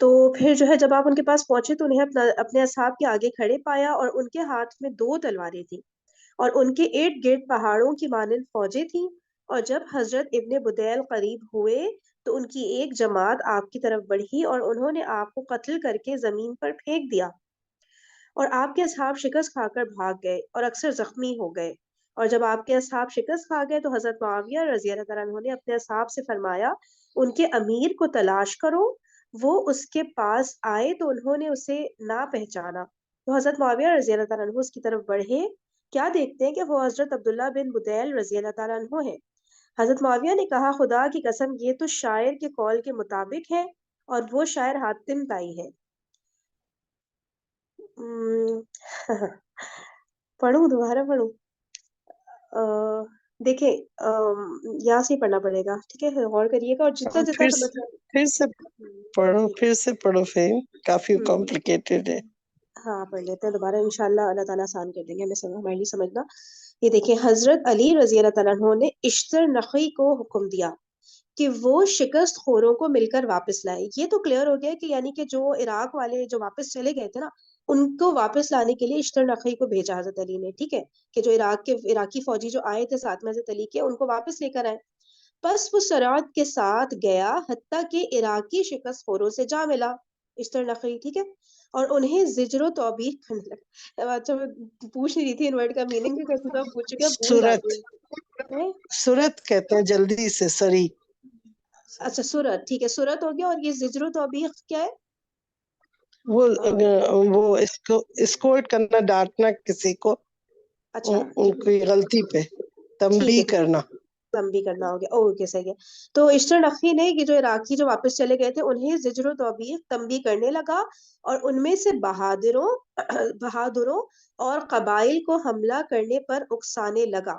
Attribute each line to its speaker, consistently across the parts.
Speaker 1: تو پھر جو ہے جب آپ ان کے پاس پہنچے تو انہیں اپنے اصحاب کے آگے کھڑے پایا، اور ان کے ہاتھ میں 2 تلواریں تھیں، اور ان کے ارد گرد پہاڑوں کی مانند فوجیں تھیں۔ اور جب حضرت ابن بدیل قریب ہوئے تو ان کی ایک جماعت آپ کی طرف بڑھی، اور انہوں نے آپ کو قتل کر کے زمین پر پھینک دیا، اور آپ کے اصحاب شکست کھا کر بھاگ گئے اور اکثر زخمی ہو گئے۔ اور جب آپ کے اصحاب شکست کھا گئے تو حضرت معاویہ رضی اللہ تعالیٰ عنہ نے اپنے اصحاب سے فرمایا ان کے امیر کو تلاش کرو۔ وہ اس کے پاس آئے تو انہوں نے اسے نہ پہچانا، تو حضرت معاویہ رضی اللہ تعالیٰ عنہ اس کی طرف بڑھے، کیا دیکھتے ہیں کہ وہ حضرت عبداللہ بن بدیل رضی اللہ تعالیٰ عنہ ہے۔ حضرت معاویہ نے کہا خدا کی قسم یہ تو شاعر کے قول کے مطابق ہے، اور وہ شاعر حاتم تائی ہے۔ ام، پڑھوں دوبارہ پڑھوں؟ دیکھیں یہاں سے ہی پڑھنا پڑے گا، ٹھیک ہے، غور کریے گا، اور جتنا جتنا سمجھ
Speaker 2: پھر سے پڑھو،
Speaker 1: ٹھیک
Speaker 2: پھر سے پڑھو، فہم کافی
Speaker 1: ہے،
Speaker 2: کمپلیکیٹڈ ہے۔
Speaker 1: ہاں پڑھ لیتے ہیں دوبارہ، انشاءاللہ اللہ تعالیٰ آسان کر دیں گے ہمیں، ہمارے لیے سمجھنا۔ یہ دیکھیں، حضرت علی رضی اللہ تعالیٰ عنہ نے اشتر نقی کو حکم دیا کہ وہ شکست خوروں کو مل کر واپس لائے۔ یہ تو کلیئر ہو گیا کہ یعنی کہ جو عراق والے جو واپس چلے گئے تھے نا، ان کو واپس لانے کے لیے اشتر نقی کو بھیجا حضرت علی نے، ٹھیک ہے، کہ جو عراقی فوجی جو آئے تھے ساتھ میں حضرت علی کے، ان کو واپس لے کر آئے۔ پس وہ سرعت کے ساتھ گیا حتیٰ کہ عراقی شکست خوروں سے جا ملا، اشتر نقی، ٹھیک ہے، اور انہیں زجر و توبیخ کرنے لگا۔ اچھا میں پوچھ نہیں رہی تھی ان ورڈ کا میننگ، بھی کیسے تو پوچھ چکے، بھول
Speaker 2: سورت،
Speaker 1: جاتی ہوں۔
Speaker 2: سورت کہتے ہیں جلدی سے، سری۔
Speaker 1: اچھا سورت، ٹھیک ہے، سورت ہو گیا، اور یہ زجر و توبیخ کیا ہے؟
Speaker 2: وہ اسکورٹ کرنا، ڈانٹنا کسی کو
Speaker 1: اچھا
Speaker 2: ان کی غلطی پہ،
Speaker 1: ٹھیک ہے،
Speaker 2: تنبیہ کرنا۔
Speaker 1: تنبیہ کرنا ہو گیا، اوکے صحیح ہے۔ تو اشتر نقی نے کہ جو عراقی جو واپس چلے گئے تھے انہیں زجر و توبیخ تنبیہ کرنے لگا، اور ان میں سے بہادروں اور قبائل کو حملہ کرنے پر اکسانے لگا،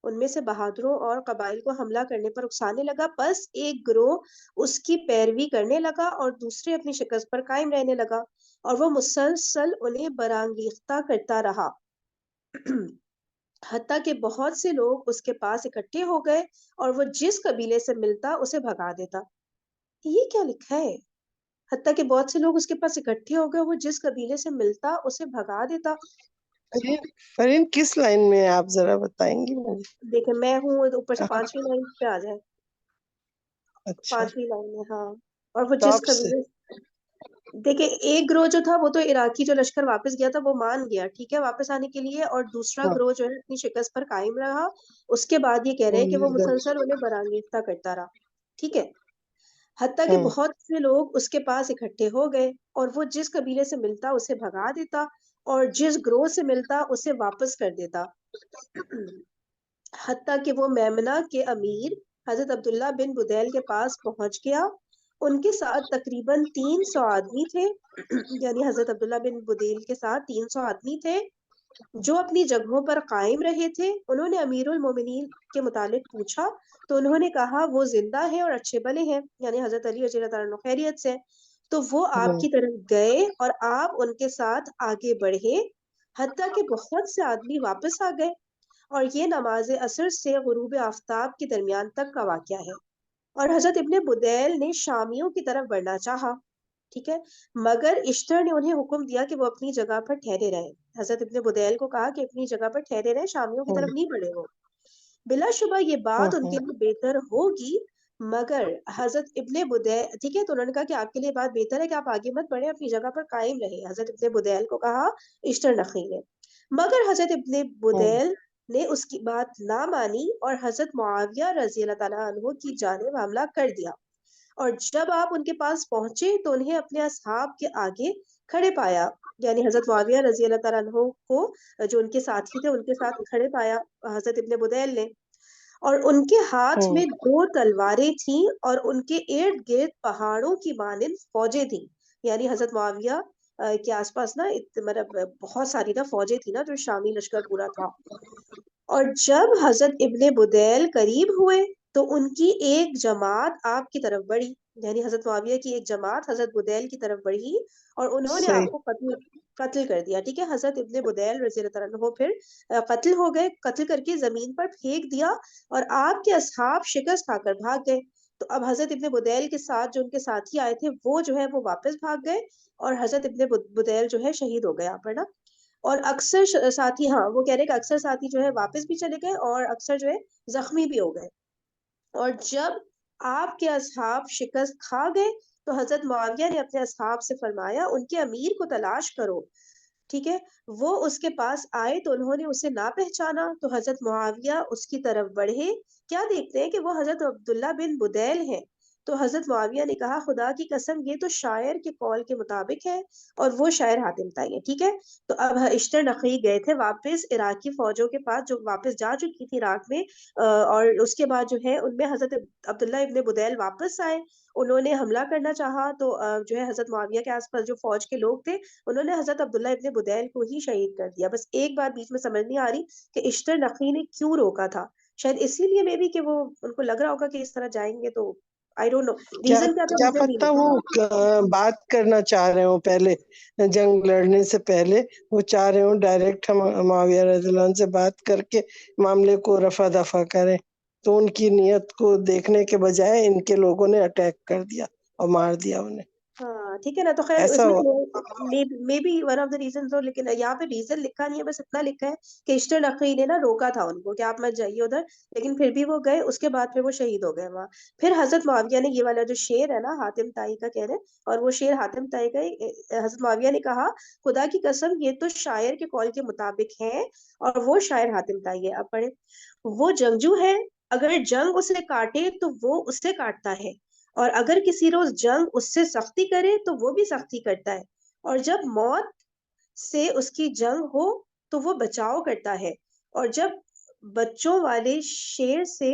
Speaker 1: ان میں سے بہادروں اور قبائل کو حملہ کرنے پر اکسانے لگا۔ پس ایک گروہ اس کی پیروی کرنے لگا اور دوسرے اپنی شکست پر قائم رہنے لگا، اور وہ مسلسل انہیں برانگیختہ کرتا رہا حتیٰ کہ بہت سے لوگ اس کے پاس اکٹھے ہو گئے، اور وہ جس قبیلے سے ملتا اسے بھگا دیتا۔ یہ کیا لکھا ہے؟ حتیٰ کہ بہت سے لوگ اس کے پاس اکٹھے ہو گئے، وہ جس قبیلے سے ملتا اسے بھگا دیتا۔
Speaker 2: فرین کس لائن میں آپ ذرا بتائیں گی مجھے؟
Speaker 1: دیکھیں میں ہوں اوپر سے
Speaker 2: کہاں؟
Speaker 1: 5ویں لائن پہ آ جائے،
Speaker 2: اچھا،
Speaker 1: 5ویں لائن میں، ہاں۔ اور وہ جس
Speaker 2: ٹاپ سے۔
Speaker 1: قبیلے، دیکھیں ایک گروہ جو تھا وہ تو عراقی جو لشکر واپس گیا تھا وہ مان گیا، ٹھیک ہے، واپس آنے کے لیے، اور دوسرا
Speaker 2: ہاں،
Speaker 1: گروہ جو ہے اپنی شکست پر قائم رہا۔ اس کے بعد یہ کہہ رہے ہیں کہ وہ مسلسل انہیں برانگیختہ کرتا رہا، ٹھیک ہے، حتیٰ کہ
Speaker 2: ہاں،
Speaker 1: بہت سے لوگ اس کے پاس اکٹھے ہو گئے، اور وہ جس قبیلے سے ملتا اسے بھگا دیتا، اور جس گروہ سے ملتا اسے واپس کر دیتا، حتیٰ کہ وہ میمنہ کے امیر حضرت عبداللہ بن بدیل کے پاس پہنچ گیا۔ ان کے ساتھ تقریباً 300 آدمی تھے، یعنی حضرت عبداللہ بن بدیل کے ساتھ 300 آدمی تھے جو اپنی جگہوں پر قائم رہے تھے۔ انہوں نے امیر المومنین کے متعلق پوچھا تو انہوں نے کہا وہ زندہ ہیں اور اچھے بھلے ہیں، یعنی حضرت علی رضی اللہ تعالیٰ عنہ خیریت سے۔ تو وہ آپ
Speaker 2: ہاں،
Speaker 1: کی طرف گئے اور آپ ان کے ساتھ آگے بڑھے، حتیٰ کہ بہت سے آدمی واپس آ گئے، اور یہ نماز عصر سے غروب آفتاب کے درمیان تک کا واقعہ ہے۔ اور حضرت ابن بدیل نے شامیوں کی طرف بڑھنا چاہا، ٹھیک ہے، مگر اشتر نے انہیں حکم دیا کہ وہ اپنی جگہ پر ٹھہرے رہیں۔ حضرت ابن بدیل کو کہا کہ اپنی جگہ پر ٹھہرے رہیں، شامیوں کی
Speaker 2: ہاں،
Speaker 1: طرف نہیں بڑھے وہ۔ بلا شبہ یہ
Speaker 2: ہاں،
Speaker 1: بات ان
Speaker 2: ہاں،
Speaker 1: کے لیے بہتر ہوگی، مگر حضرت ابن بدیل، ٹھیک ہے، تو انہوں نے کہا کہ آپ کے لیے بات بہتر ہے کہ آپ آگے مت بڑھیں، اپنی جگہ پر قائم رہیں، حضرت ابن بدیل کو کہا اشتر نقی نے۔ مگر حضرت ابن
Speaker 2: ہاں،
Speaker 1: بدیل نے اس کی بات نہ مانی اور حضرت معاویہ رضی اللہ تعالیٰ عنہ کی جانب حملہ کر دیا، اور جب آپ ان کے پاس پہنچے تو انہیں اپنے اصحاب کے آگے کھڑے پایا، یعنی حضرت معاویہ رضی اللہ تعالیٰ عنہ کو جو ان کے ساتھی تھے ان کے ساتھ کھڑے پایا حضرت ابن بدیل نے، اور ان کے ہاتھ
Speaker 2: ہاں،
Speaker 1: میں 2 تلواریں تھیں، اور ان کے ارد گرد پہاڑوں کی مانند فوجیں تھیں، یعنی حضرت معاویہ کے آس پاس نا مطلب بہت ساری نا فوجیں تھی نا، جو شامی لشکر پورا تھا۔ اور جب حضرت ابن بدیل قریب ہوئے تو ان کی ایک جماعت آپ کی طرف بڑھی، یعنی حضرت معاویہ کی ایک جماعت حضرت بدیل کی طرف بڑھی، اور انہوں نے
Speaker 2: صحیح۔
Speaker 1: آپ کو قتل کر دیا، ٹھیک ہے، حضرت ابن بدیل رضی اللہ تعالیٰ عنہ پھر قتل ہو گئے، قتل کر کے زمین پر پھینک دیا، اور آپ کے اصحاب شکست کھا کر بھاگ گئے۔ تو اب حضرت ابن بدیل کے ساتھ جو ان کے ساتھی آئے تھے وہ جو ہے وہ واپس بھاگ گئے، اور حضرت ابن بدیل جو ہے شہید ہو گیا پر نا. اور اکثر ساتھی، ہاں وہ کہہ رہے کہ اکثر ساتھی جو ہے واپس بھی چلے گئے اور اکثر جو ہے زخمی بھی ہو گئے. اور جب آپ کے اصحاب شکست کھا گئے تو حضرت معاویہ نے اپنے اصحاب سے فرمایا ان کے امیر کو تلاش کرو. ٹھیک ہے. وہ اس کے پاس آئے تو انہوں نے اسے نہ پہچانا تو حضرت معاویہ اس کی طرف بڑھے. کیا دیکھتے ہیں کہ وہ حضرت عبداللہ بن بدیل ہیں. تو حضرت معاویہ نے کہا خدا کی قسم یہ تو شاعر کے قول کے مطابق ہے، اور وہ شاعر حاتم طائی ہے. ٹھیک ہے. تو اب اشتر نقی گئے تھے واپس عراقی فوجوں کے پاس جو واپس جا چکی تھی عراق میں، اور اس کے بعد جو ہے ان میں حضرت عبداللہ ابن بدیل واپس آئے. انہوں نے حملہ کرنا چاہا تو جو ہے حضرت معاویہ کے آس پاس جو فوج کے لوگ تھے انہوں نے حضرت عبداللہ ابن بدیل کو ہی شہید کر دیا. بس ایک بات بیچ میں سمجھ نہیں آ رہی کہ اشتر نقی نے کیوں روکا تھا. شاید اسی لیے میں بھی کہ وہ ان کو لگ رہا ہوگا کہ اس طرح جائیں گے تو آئی ڈونٹ نو
Speaker 2: کیا
Speaker 1: ریزن کیا تھا
Speaker 2: کیا
Speaker 1: مجھے نہیں
Speaker 2: پتہ وہ
Speaker 1: معلوم.
Speaker 2: بات کرنا چاہ رہے ہوں پہلے، جنگ لڑنے سے پہلے وہ چاہ رہے ہوں ڈائریکٹ ہم معاویہ رضی اللہ عنہ سے بات کر کے معاملے کو رفع دفع کریں، تو ان کی نیت کو دیکھنے کے بجائے ان کے لوگوں نے اٹیک کر دیا اور مار دیا انہیں.
Speaker 1: ہاں ٹھیک ہے نا. تو خیر اس
Speaker 2: ایسا
Speaker 1: میں
Speaker 2: ہو
Speaker 1: may be one of the reason ہو، لیکن یہاں پہ ریزن لکھا نہیں ہے، بس اتنا لکھا ہے کہ اشتر نقی نے نا روکا تھا ان کو کہ آپ مت جائیے ادھر، لیکن پھر بھی وہ گئے. اس کے بعد پھر وہ شہید ہو گئے وہاں. پھر حضرت معاویہ نے یہ والا جو شعر ہے نا حاتم طائی کا کہہ رہے، اور وہ شعر حاتم طائی کا حضرت معاویہ نے کہا خدا کی قسم یہ تو شاعر کے قول کے مطابق ہے، اور وہ شاعر حاتم طائی ہے. اب پڑھے. وہ جنگجو ہے، اگر جنگ اسے کاٹے تو وہ اسے کاٹتا ہے، اور اگر کسی روز جنگ اس سے سختی کرے تو وہ بھی سختی کرتا ہے، اور جب موت سے اس کی جنگ ہو تو وہ بچاؤ کرتا ہے، اور جب بچوں والے شیر سے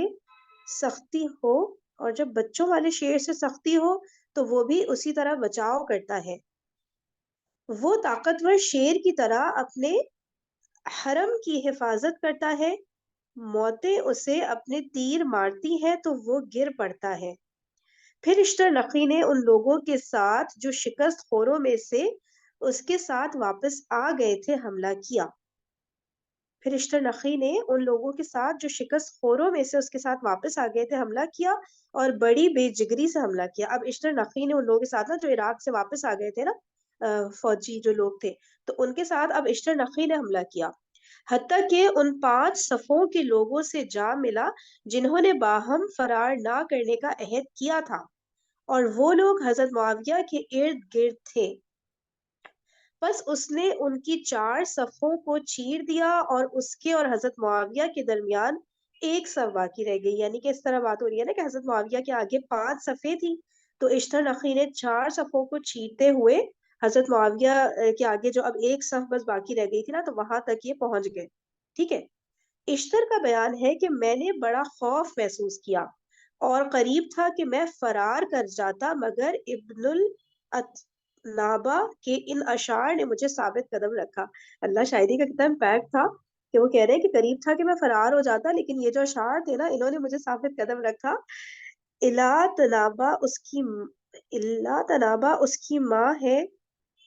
Speaker 1: سختی ہو اور جب بچوں والے شیر سے سختی ہو تو وہ بھی اسی طرح بچاؤ کرتا ہے. وہ طاقتور شیر کی طرح اپنے حرم کی حفاظت کرتا ہے، موتیں اسے اپنے تیر مارتی ہیں تو وہ گر پڑتا ہے. پھر اشتر نقی نے ان لوگوں کے ساتھ جو شکست خوروں میں سے اس کے ساتھ واپس آ گئے تھے حملہ کیا. پھر اشتر نقی نے ان لوگوں کے ساتھ جو شکست خوروں میں سے اس کے ساتھ واپس آ گئے تھے حملہ کیا، اور بڑی بے جگری سے حملہ کیا. اب اشتر نقی نے ان لوگوں کے ساتھ نا جو عراق سے واپس آ گئے تھے نا فوجی جو لوگ تھے، تو ان کے ساتھ اب اشتر نقی نے حملہ کیا، حتیٰ کہ ان 5 صفوں کے لوگوں سے جا ملا جنہوں نے باہم فرار نہ کرنے کا عہد کیا تھا، اور وہ لوگ حضرت معاویہ کے ارد گرد تھے. بس اس نے ان کی 4 صفوں کو چیر دیا اور اس کے اور حضرت معاویہ کے درمیان ایک صف باقی رہ گئی. یعنی کہ اس طرح بات ہو رہی ہے نا کہ حضرت معاویہ کے آگے 5 صفیں تھی، تو اشتر نقی نے 4 صفوں کو چیرتے ہوئے حضرت معاویہ کے آگے جو اب ایک صف بس باقی رہ گئی تھی نا، تو وہاں تک یہ پہنچ گئے. ٹھیک ہے. اشتر کا بیان ہے کہ میں نے بڑا خوف محسوس کیا اور قریب تھا کہ میں فرار کر جاتا، مگر ابن الاتنابہ کے ان اشعار نے مجھے ثابت قدم رکھا. اللہ شاعری کا کتنا امپیکٹ تھا کہ وہ کہہ رہے ہیں کہ قریب تھا کہ میں فرار ہو جاتا، لیکن یہ جو اشعار تھے نا انہوں نے مجھے ثابت قدم رکھا. الا تنابہ اس کی ماں ہے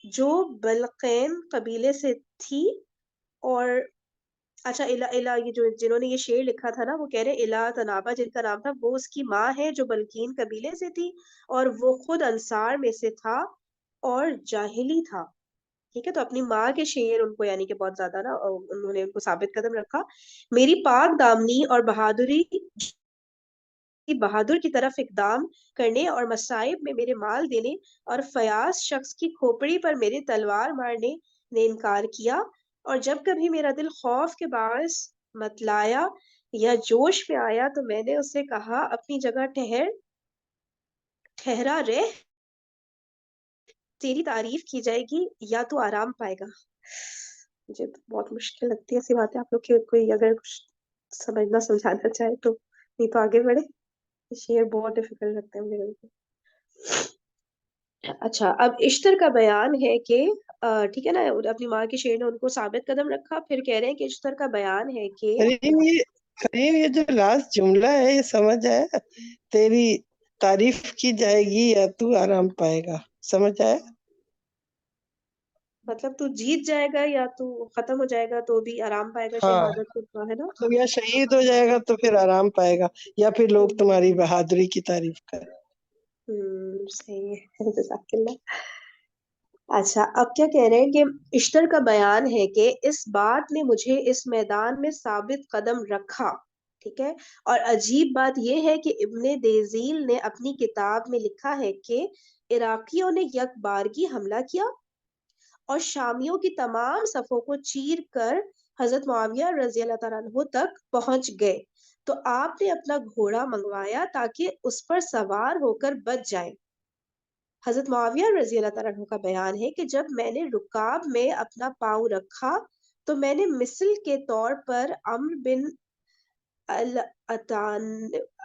Speaker 1: جو بلقین قبیلے سے تھی. اور اچھا الا یہ جو جنہوں نے یہ شعر لکھا تھا نا وہ کہہ رہے الا تنابہ جن کا نام تھا وہ اس کی ماں ہے جو بلقین قبیلے سے تھی، اور وہ خود انصار میں سے تھا اور جاہلی تھا. ٹھیک ہے. تو اپنی ماں کے شعر ان کو یعنی کہ بہت زیادہ نا انہوں نے ان کو ثابت قدم رکھا. میری پاک دامنی اور بہادر کی طرف اقدام کرنے اور مصائب میں میرے مال دینے اور فیاض شخص کی کھوپڑی پر میرے تلوار مارنے نے انکار کیا، اور جب کبھی میرا دل خوف کے باعث متلایا یا جوش میں آیا تو میں نے اسے کہا اپنی جگہ ٹھہرا رہ، تیری تعریف کی جائے گی یا تو آرام پائے گا. مجھے تو بہت مشکل لگتی ہے ایسی باتیں. آپ لوگ کے کوئی اگر کچھ سمجھنا سمجھانا چاہے تو، نہیں تو آگے بڑھے. شعر بہت ڈیفیکلٹ لگتے ہیں میرے کو. اچھا اب اشتر کا بیان ہے کہ ٹھیک ہے نا اپنی ماں کے شعر نے ان کو ثابت قدم رکھا. پھر کہہ رہے ہیں کہ اشتر کا بیان ہے کہ
Speaker 2: فرین یہ جو لاسٹ جملہ ہے یہ سمجھ آیا، تیری تعریف کی جائے گی یا تو آرام پائے گا، سمجھ آیا؟
Speaker 1: مطلب تو جیت جائے گا یا تو ختم ہو جائے گا تو بھی آرام پائے گا
Speaker 2: ہاں
Speaker 1: شہادت کا، ہے نا؟
Speaker 2: مطلب یا شہید ہو جائے گا تو پھر آرام پائے گا، یا پھر لوگ تمہاری
Speaker 1: ہوں
Speaker 2: بہادری کی تعریف کریں۔
Speaker 1: صحیح ہے، جزاک اللہ۔ اچھا، اب کیا کہہ رہے ہیں کہ اشتر کا بیان ہے کہ اس بات نے مجھے اس میدان میں ثابت قدم رکھا، ٹھیک ہے؟ اور عجیب بات یہ ہے کہ ابن دیزیل نے اپنی کتاب میں لکھا ہے کہ عراقیوں نے یک بارگی حملہ کیا اور شامیوں کی تمام صفوں کو چیر کر حضرت معاویہ رضی اللہ تعالیٰ عنہ تک پہنچ گئے، تو آپ نے اپنا گھوڑا منگوایا تاکہ اس پر سوار ہو کر بچ جائیں۔ حضرت معاویہ رضی اللہ تعالیٰ عنہ کا بیان ہے کہ جب میں نے رکاب میں اپنا پاؤں رکھا تو میں نے مثل کے طور پر عمرو بن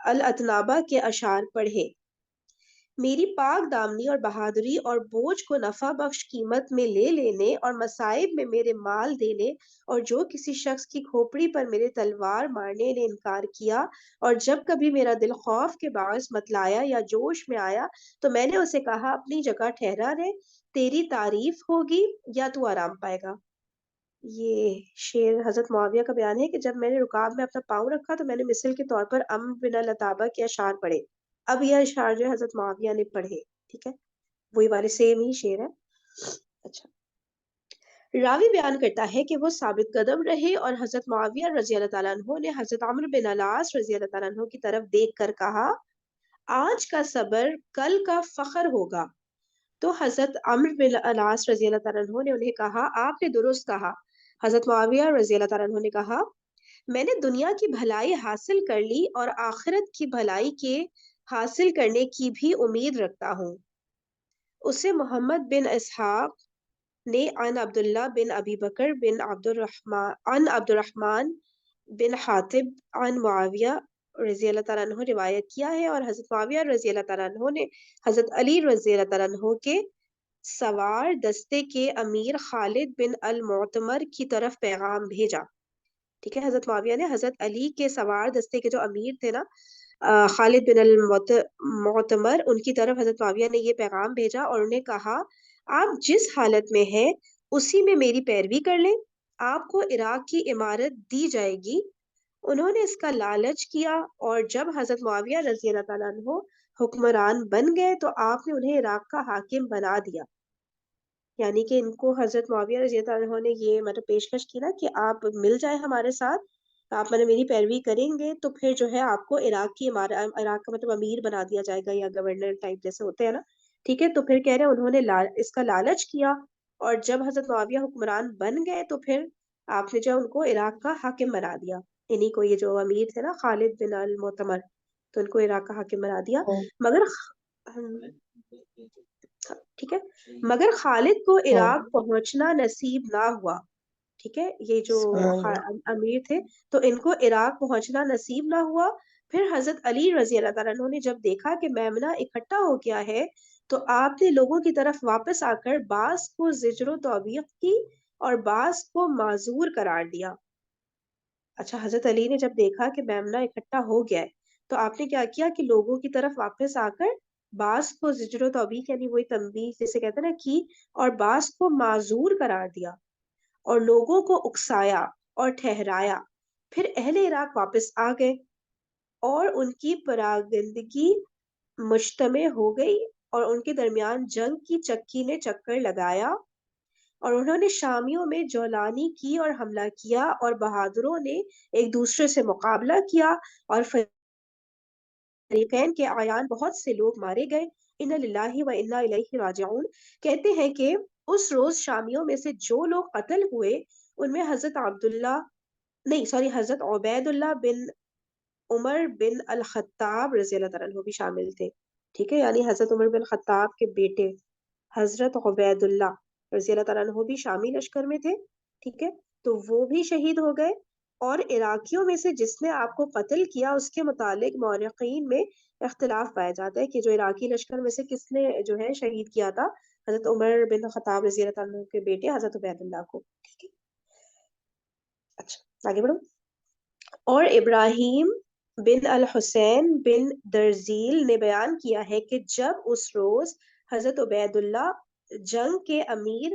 Speaker 1: الاتنابہ کے اشعار پڑھے، میری پاک دامنی اور بہادری اور بوجھ کو نفع بخش قیمت میں لے لینے اور مصائب میں میرے مال دینے، اور جو کسی شخص کی کھوپڑی پر میرے تلوار مارنے نے انکار کیا، اور جب کبھی میرا دل خوف کے باعث متلایا یا جوش میں آیا تو میں نے اسے کہا اپنی جگہ ٹھہرا رہے، تیری تعریف ہوگی یا تو آرام پائے گا۔ یہ شعر حضرت معاویہ کا بیان ہے کہ جب میں نے رکاب میں اپنا پاؤں رکھا تو میں نے مثل کے طور پر عمرو بن العتابہ کے اشعار پڑھے۔ اب یہ اشعار جو ہے حضرت معاویہ نے پڑھے، ٹھیک ہے؟ وہی والے سیم ہی شعر ہے۔ اچھا، راوی بیان کرتا ہے کہ وہ ثابت قدم رہے اور حضرت معاویہ رضی اللہ تعالیٰ عنہ نے حضرت عمرو بن العاص رضی اللہ تعالیٰ عنہ کی طرف دیکھ کر کہا آج کا صبر کل کا فخر ہوگا، تو حضرت عمرو بن العاص رضی اللہ تعالیٰ عنہ نے انہیں کہا آپ نے درست کہا۔ حضرت معاویہ رضی اللہ تعالیٰ عنہ نے کہا میں نے دنیا کی بھلائی حاصل کر لی اور آخرت کی بھلائی کے حاصل کرنے کی بھی امید رکھتا ہوں۔ اسے محمد بن اسحاق نے عن عبداللہ بن ابی بکر بن عبد الرحمن بن حاتب عن معاویہ رضی اللہ تعالیٰ عنہ روایت کیا ہے، اور حضرت معاویہ رضی اللہ تعالیٰ عنہ نے حضرت علی رضی اللہ تعالیٰ عنہ کے سوار دستے کے امیر خالد بن المعتمر کی طرف پیغام بھیجا، ٹھیک ہے؟ حضرت معاویہ نے حضرت علی کے سوار دستے کے جو امیر تھے نا، خالد بن المعتمر، ان کی طرف حضرت معاویہ نے یہ پیغام بھیجا اور انہیں کہا آپ جس حالت میں ہیں اسی میں میری پیروی کر لیں، آپ کو عراق کی امارت دی جائے گی۔ انہوں نے اس کا لالچ کیا اور جب حضرت معاویہ رضی اللہ تعالیٰ عنہ حکمران بن گئے تو آپ نے انہیں عراق کا حاکم بنا دیا، یعنی کہ ان کو حضرت معاویہ رضی اللہ عنہ نے یہ مطلب پیشکش کی نا کہ آپ مل جائیں ہمارے ساتھ، آپ میری پیروی کریں گے تو پھر جو ہے آپ کو عراق کی عراق کا مطلب امیر بنا دیا جائے گا یا گورنر ٹائپ جیسے ہوتے ہیں نا، ٹھیک ہے؟ تو پھر کہہ رہے ہیں انہوں نے اس کا لالچ کیا اور جب حضرت معاویہ حکمران بن گئے تو پھر آپ نے جو ان کو عراق کا حاکم بنا دیا، انہیں کو یہ جو امیر تھے نا خالد بن المعتمر، تو ان کو عراق کا حاکم بنا دیا۔ مگر ٹھیک ہے، مگر خالد کو عراق پہنچنا نصیب نہ ہوا، ٹھیک ہے؟ یہ جو امیر تھے تو ان کو عراق پہنچنا نصیب نہ ہوا۔ پھر حضرت علی رضی اللہ تعالیٰ عنہ نے جب دیکھا کہ میمنہ اکٹھا ہو گیا ہے تو آپ نے لوگوں کی طرف واپس آ کر بعض کو زجر و توبیخ کی اور بعض کو معذور قرار دیا۔ اچھا، حضرت علی نے جب دیکھا کہ میمنہ اکٹھا ہو گیا ہے تو آپ نے کیا کیا کہ لوگوں کی طرف واپس آ کر بعض کو زجر و توبیخ یعنی وہی تنبیہ جسے کہتے ہیں نا کی، اور بعض کو معذور قرار دیا اور لوگوں کو اکسایا اور ٹھہرایا۔ پھر اہل عراق واپس آ گئے اور ان کی پراگندگی مجتمع ہو گئی اور ان کے درمیان جنگ کی چکی نے چکر لگایا اور انہوں نے شامیوں میں جولانی کی اور حملہ کیا اور بہادروں نے ایک دوسرے سے مقابلہ کیا اور فریقین کے اعیان بہت سے لوگ مارے گئے۔ انا للہ و انا الیہ راجعون کہتے ہیں کہ اس روز شامیوں میں سے جو لوگ قتل ہوئے ان میں حضرت عبید اللہ بن عمر بن الخطاب رضی اللہ تعالیٰ عنہ بھی شامل تھے، ٹھیک ہے؟ یعنی حضرت عمر بن الخطاب کے بیٹے حضرت عبید اللہ رضی اللہ تعالیٰ عنہ بھی شامی لشکر میں تھے، ٹھیک ہے؟ تو وہ بھی شہید ہو گئے، اور عراقیوں میں سے جس نے آپ کو قتل کیا اس کے متعلق مورخین میں اختلاف پایا جاتا ہے کہ جو عراقی لشکر میں سے کس نے جو ہے شہید کیا تھا حضرت عمر بن خطاب رضی اللہ تعالیٰ عنہ کے بیٹے حضرت عبید اللہ کو، ٹھیک ہے؟ اچھا، آگے بڑھو۔ اور ابراہیم بن الحسین بن درزیل نے بیان کیا ہے کہ جب اس روز حضرت عبید اللہ جنگ کے امیر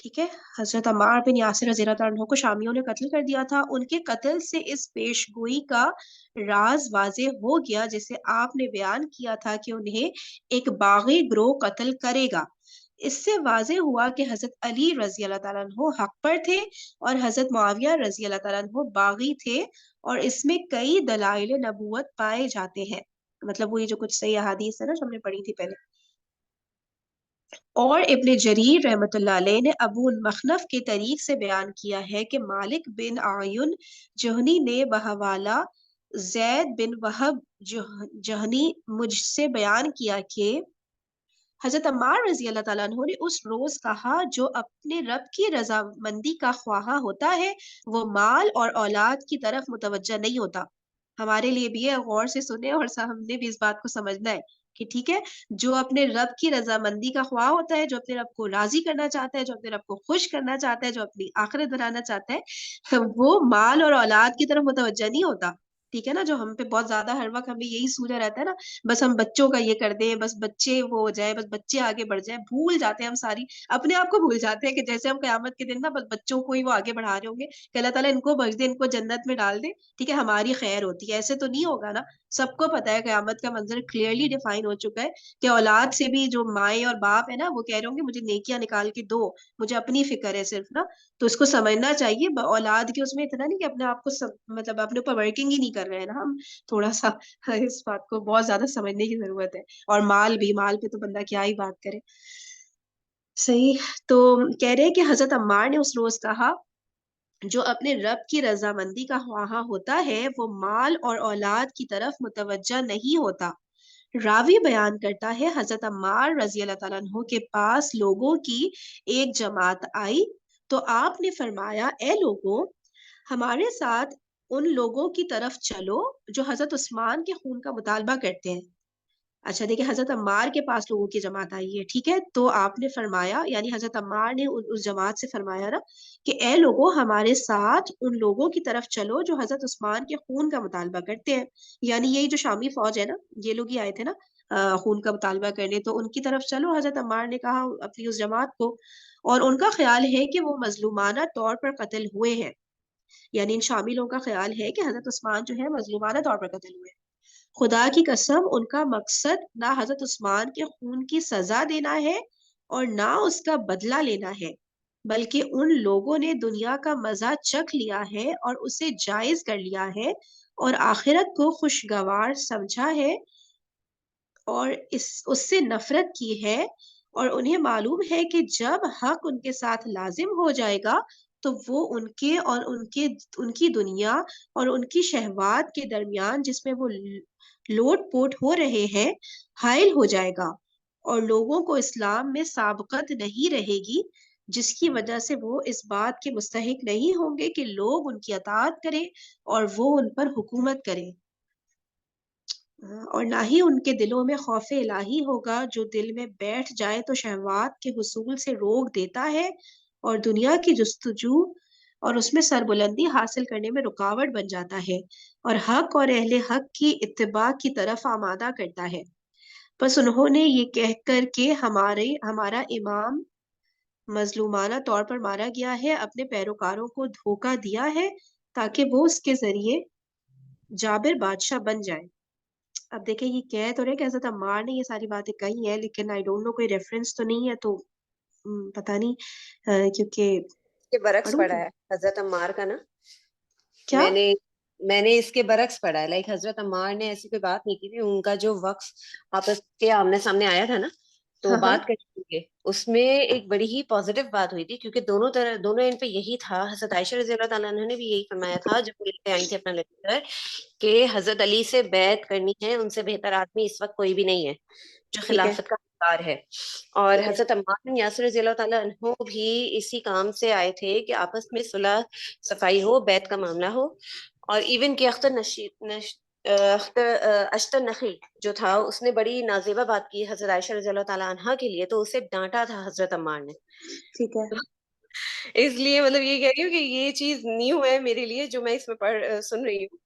Speaker 1: ٹھیک ہے. حضرت عمار بن یاسر رضی اللہ عنہ کو شامیوں نے قتل کر دیا تھا. ان کے قتل سے اس پیش گوئی کا راز واضح ہو گیا جسے آپ نے بیان کیا تھا کہ انہیں ایک باغی گروہ قتل کرے گا. اس سے واضح ہوا کہ حضرت علی رضی اللہ تعالیٰ عنہ حق پر تھے اور حضرت معاویہ رضی اللہ تعالیٰ عنہ باغی تھے، اور اس میں کئی دلائل نبوت پائے جاتے ہیں. مطلب وہ یہ جو کچھ صحیح احادیث ہے نا جو ہم نے پڑھی تھی پہلے. اور ابن جریر رحمۃ اللہ علیہ نے ابو المخنف کے طریق سے بیان کیا ہے کہ مالک بن اعین جہنی نے بحوالہ زید بن وہب جہنی مجھ سے بیان کیا کہ حضرت عمار رضی اللہ تعالیٰ عنہ نے اس روز کہا جو اپنے رب کی رضامندی کا خواہاں ہوتا ہے وہ مال اور اولاد کی طرف متوجہ نہیں ہوتا. ہمارے لیے بھی ہے، غور سے سنیں اور ہم نے بھی اس بات کو سمجھنا ہے کہ ٹھیک ہے، جو اپنے رب کی رضامندی کا خواہ ہوتا ہے، جو اپنے رب کو راضی کرنا چاہتا ہے، جو اپنے رب کو خوش کرنا چاہتا ہے، جو اپنی آخرت بنانا چاہتا ہے، وہ مال اور اولاد کی طرف متوجہ نہیں ہوتا. ٹھیک ہے نا. جو ہم پہ بہت زیادہ ہر وقت ہمیں یہی سوجا رہتا ہے نا، بس ہم بچوں کا یہ کر دیں، بس بچے وہ ہو جائے، بس بچے آگے بڑھ جائیں. بھول جاتے ہیں ہم ساری اپنے آپ کو بھول جاتے ہیں کہ جیسے ہم قیامت کے دن نا بس بچوں کو ہی وہ آگے بڑھا رہے ہوں گے کہ اللہ تعالیٰ ان کو بخش دے، ان کو جنت میں ڈال دے. ٹھیک ہے، ہماری خیر ہوتی ہے. ایسے تو نہیں ہوگا نا. سب کو پتا ہے قیامت کا منظر کلیئرلی ڈیفائن ہو چکا ہے کہ اولاد سے بھی جو مائیں اور باپ ہے نا وہ کہہ رہے ہوں گے مجھے نیکیاں نکال کے دو، مجھے اپنی فکر ہے صرف نا. تو اس کو سمجھنا چاہیے اولاد کے اس میں اتنا نہیں کہ اپنے آپ کو مطلب اپنے اوپر ورکنگ ہی نہیں کر رہے ہیں نا ہم. تھوڑا سا اس بات کو بہت زیادہ سمجھنے کی ضرورت ہے. اور مال بھی، مال پہ تو بندہ کیا ہی بات کرے. صحیح. تو کہہ رہے کہ حضرت عمار نے اس روز کہا جو اپنے رب کی رضامندی کا خواہاں ہوتا ہے وہ مال اور اولاد کی طرف متوجہ نہیں ہوتا. راوی بیان کرتا ہے حضرت عمار رضی اللہ تعالیٰ عنہ کے پاس لوگوں کی ایک جماعت آئی تو آپ نے فرمایا اے لوگوں ہمارے ساتھ ان لوگوں کی طرف چلو جو حضرت عثمان کے خون کا مطالبہ کرتے ہیں. اچھا دیکھیں، حضرت عمار کے پاس لوگوں کی جماعت آئی ہے. ٹھیک ہے، تو آپ نے فرمایا یعنی حضرت عمار نے اس جماعت سے فرمایا نا کہ اے لوگوں ہمارے ساتھ ان لوگوں کی طرف چلو جو حضرت عثمان کے خون کا مطالبہ کرتے ہیں. یعنی یہی جو شامی فوج ہے نا، یہ لوگ ہی آئے تھے نا خون کا مطالبہ کرنے، تو ان کی طرف چلو. حضرت عمار نے کہا اپنی اس جماعت کو، اور ان کا خیال ہے کہ وہ مظلومانہ طور پر قتل ہوئے ہیں. یعنی ان شاملوں کا خیال ہے کہ حضرت عثمان جو ہے مظلومانہ طور پر قتل ہوئے. خدا کی قسم ان کا مقصد نہ حضرت عثمان کے خون کی سزا دینا ہے اور نہ اس کا بدلہ لینا ہے، بلکہ ان لوگوں نے دنیا کا مزہ چکھ لیا ہے اور اسے جائز کر لیا ہے اور آخرت کو خوشگوار سمجھا ہے اور اس سے نفرت کی ہے، اور انہیں معلوم ہے کہ جب حق ان کے ساتھ لازم ہو جائے گا تو وہ ان کے اور ان کی دنیا اور ان کی شہوات کے درمیان جس میں وہ لوٹ پوٹ ہو رہے ہیں حائل ہو جائے گا، اور لوگوں کو اسلام میں سابقت نہیں رہے گی جس کی وجہ سے وہ اس بات کے مستحق نہیں ہوں گے کہ لوگ ان کی اطاعت کریں اور وہ ان پر حکومت کریں. اور نہ ہی ان کے دلوں میں خوف الہی ہوگا. جو دل میں بیٹھ جائے تو شہوات کے حصول سے روک دیتا ہے اور دنیا کی جستجو اور اس میں سربلندی حاصل کرنے میں رکاوٹ بن جاتا ہے اور حق اور اہل حق کی اتباع کی طرف آمادہ کرتا ہے. بس انہوں نے یہ کہہ کر کہ ہمارا امام مظلومانہ طور پر مارا گیا ہے اپنے پیروکاروں کو دھوکہ دیا ہے تاکہ وہ اس کے ذریعے جابر بادشاہ بن جائے. اب دیکھیں یہ کہہ تو رہے کہ حضرت عمار نے یہ ساری باتیں کہی ہیں، لیکن آئی ڈونٹ نو کوئی ریفرنس تو نہیں ہے، تو پتہ نہیں کیونکہ
Speaker 3: کے برعکس
Speaker 1: پڑھوں
Speaker 3: پڑھا
Speaker 1: کیا
Speaker 3: ہے حضرت عمار کا نا.
Speaker 1: کیا
Speaker 3: میں نے اس کے برعکس پڑھا ہے، لائک حضرت عمار نے ایسی کوئی بات نہیں کی تھی. ان کا جو وقت آپس کے آمنے سامنے آیا تھا نا تو
Speaker 1: ہاں ہاں
Speaker 3: بات کرنے کے اس میں ایک بڑی ہی پازیٹیو بات ہوئی تھی، کیونکہ دونوں اینڈ پہ یہی تھا. حضرت عائشہ رضی اللہ تعالیٰ عنہ نے بھی یہی فرمایا تھا جب وہ لے کے آئی تھی اپنا لیکچر کہ حضرت علی سے بیعت کرنی ہے، ان سے بہتر آدمی اس وقت کوئی بھی نہیں ہے جو
Speaker 1: ٹھیک ہے
Speaker 3: خلافت کا حقدار ہے. اور
Speaker 1: ٹھیک ہے
Speaker 3: حضرت عمار بن یاسر رضی اللہ تعالیٰ عنہ بھی اسی کام سے آئے تھے کہ آپس میں صلح صفائی ہو، بیعت کا معاملہ ہو. اور ایون کہ اشتر نخی جو تھا اس نے بڑی نازیبہ بات کی حضرت عائشہ رضی اللہ تعالیٰ عنہ کے لیے، تو اسے ڈانٹا تھا حضرت عمار نے.
Speaker 1: ٹھیک ہے.
Speaker 3: اس لیے مطلب یہ کہہ رہی ہوں کہ یہ چیز نیو ہے میرے لیے جو میں اس میں سن رہی ہوں.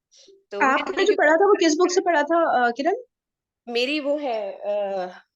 Speaker 3: تو
Speaker 1: آپ نے جو پڑھا تھا وہ کس بک سے پڑھا تھا کرن؟
Speaker 3: میری وہ ہے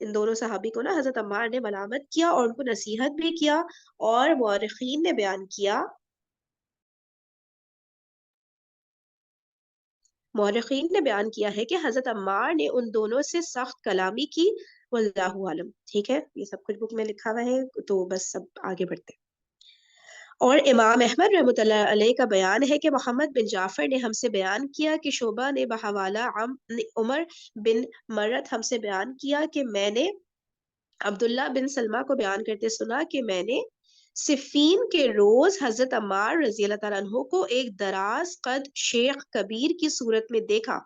Speaker 1: ان دونوں صحابی کو نا حضرت عمار نے ملامت کیا اور ان کو نصیحت بھی کیا، اور مورخین نے بیان کیا ہے کہ حضرت عمار نے ان دونوں سے سخت کلامی کی، واللہ عالم. ٹھیک ہے، یہ سب کچھ بک میں لکھا ہوا ہے، تو بس اب آگے بڑھتے ہیں. اور امام احمد رحمۃ اللہ علیہ کا بیان ہے کہ محمد بن جعفر نے ہم سے بیان کیا کہ شعبہ نے بحوالہ عمر بن مرت ہم سے بیان کیا کہ میں نے عبداللہ بن سلمہ کو بیان کرتے سنا کہ میں نے صفین کے روز حضرت عمار رضی اللہ تعالیٰ عنہ کو ایک دراز قد شیخ کبیر کی صورت میں دیکھا.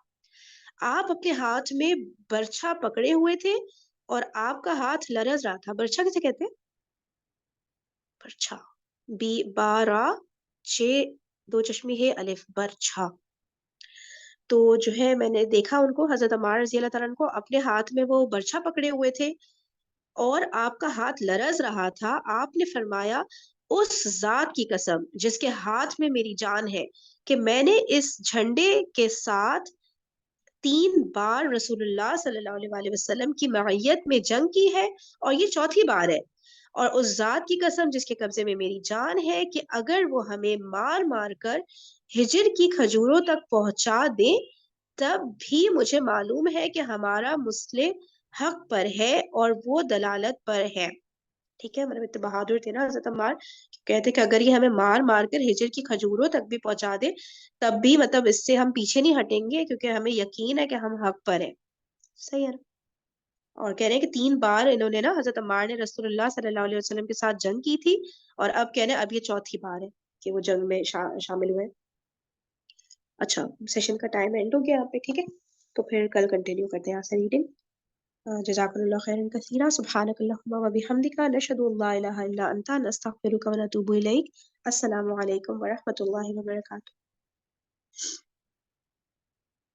Speaker 1: آپ اپنے ہاتھ میں برچھا پکڑے ہوئے تھے اور آپ کا ہاتھ لرز رہا تھا. برچھا کسے کہتے ہیں؟ برچھا، بی بارا چھ دو چشمی ہے الف، برچھا. تو جو ہے میں نے دیکھا ان کو، حضرت عمار رضی اللہ تعالیٰ عنہ کو اپنے ہاتھ میں وہ برچھا پکڑے ہوئے تھے اور آپ کا ہاتھ لرز رہا تھا. آپ نے فرمایا اس ذات کی قسم جس کے ہاتھ میں میری جان ہے کہ میں نے اس جھنڈے کے ساتھ 3 بار رسول اللہ صلی اللہ علیہ وسلم کی معیت میں جنگ کی ہے اور یہ 4تھی بار ہے. اور اس ذات کی قسم جس کے قبضے میں میری جان ہے کہ اگر وہ ہمیں مار مار کر ہجر کی کھجوروں تک پہنچا دے تب بھی مجھے معلوم ہے کہ ہمارا مسلح حق پر ہے اور وہ دلالت پر ہے. ٹھیک ہے، مطلب اتنے بہادر تھے نا حضرت عمار، کہتے کہ اگر یہ ہمیں مار مار کر ہجر کی کھجوروں تک بھی پہنچا دے تب بھی مطلب اس سے ہم پیچھے نہیں ہٹیں گے، کیونکہ ہمیں یقین ہے کہ ہم حق پر ہیں. صحیح ہے نا؟ اور کہہ رہے ہیں کہ 3 بار انہوں نے نا حضرت عمار نے رسول اللہ صلی اللہ علیہ وسلم کے ساتھ جنگ کی تھی، اور اب کہہ رہے ہیں اب یہ 4تھی بار ہے کہ وہ جنگ میں شامل ہوئے. اچھا، سیشن کا ٹائم اینڈ ہو گیا یہاں پہ. ٹھیک ہے، تو پھر کل کنٹینیو کرتے ہیں یہاں سے ریڈنگ. جزاکم اللہ خیرا کثیرا، سبحانک اللہم و بحمدک، نشہد ان لا الہ الا انت، نستغفرک و نتوب الیک. السلام علیکم ورحمۃ اللہ وبرکاتہ.